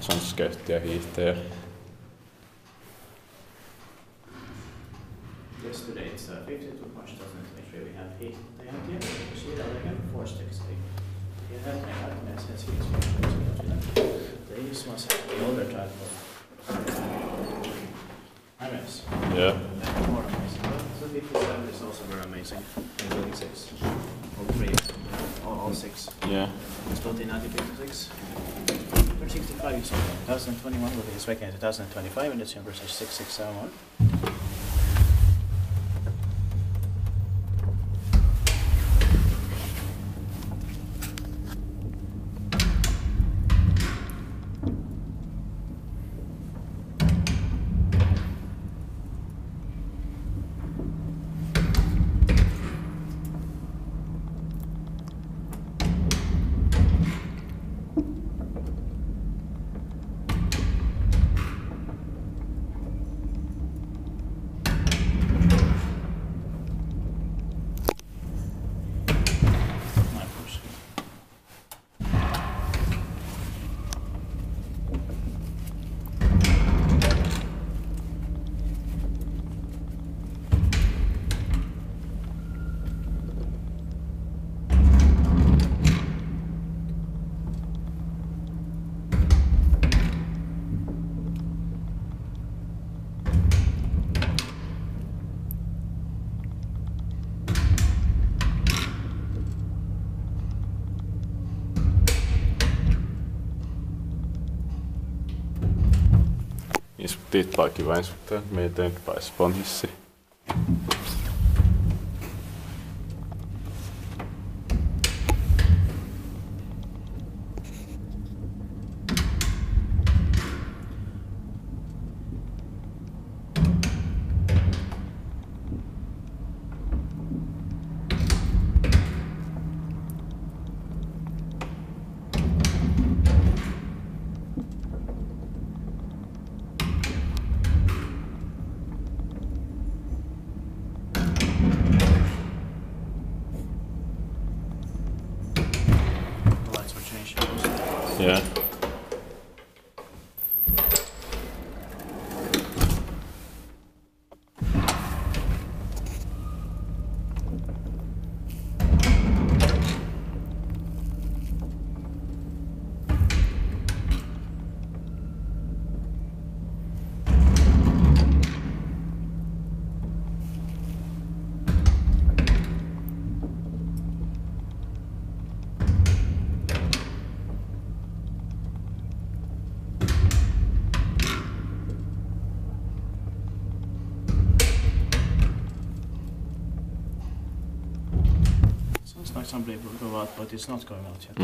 sån skött hiihtäjä. Yesterday, it's 15th of March 2023, we have Hiihtäjäntie, skidavvägen, 4 sticks. Det är helt enkelt med sig. Det är som att säga the older type of MS. Yeah. More amazing. The 57 is also very amazing. And 26. All three. All six. Yeah. It's built in 1956. 65 years old. 2021 will be his weekend. 2025 and it's versus 6671. Tittaakin vain sitten meidän eteenpäin Yeah. Like somebody will go out, but it's not going out yet.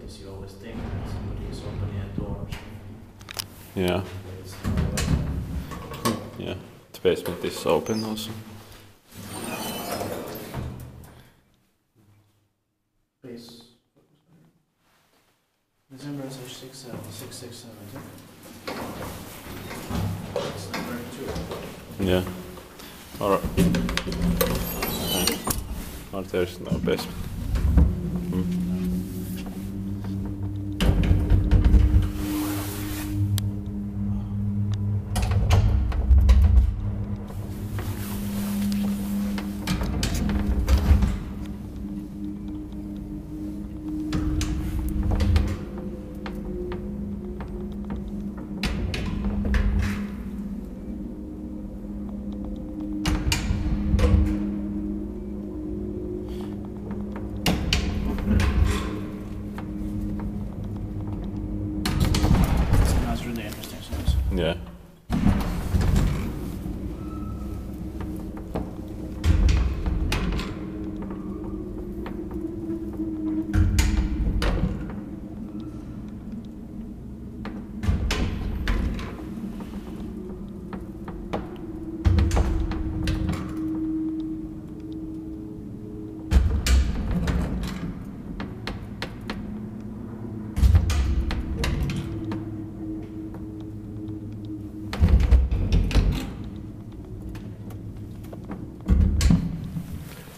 this, you always think that somebody is opening a door or something. Yeah. But it's not like that. Yeah. The basement is open also. Please. December 667. It's number 2. Yeah. Or there's no basement. That's really interesting sounds. Yeah.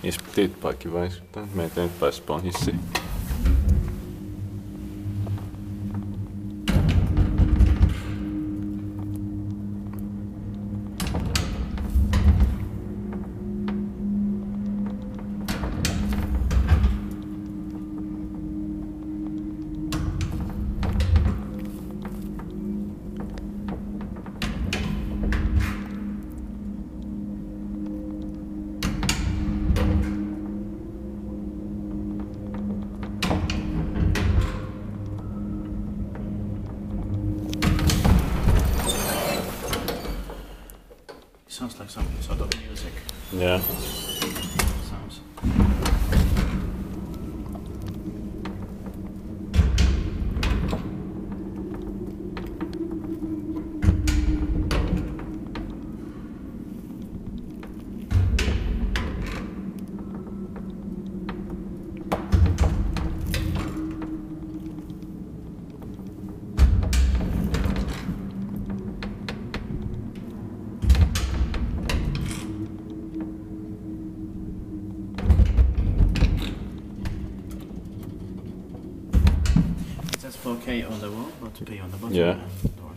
Inspekteert paikki vai sitten? Meitä nyt pääsi hissiin. Sounds like some sort of music Yeah. sounds. It says 4K on the wall, but P on the bottom Yeah. of the door.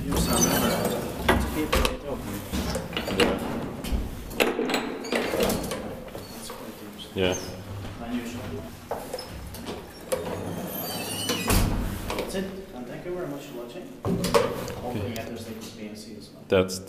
You sound to keep it open. Yeah. That's quite interesting. Yeah. Unusual. That's it. And thank you very much for watching. Hopefully you get those things being seen as well. That's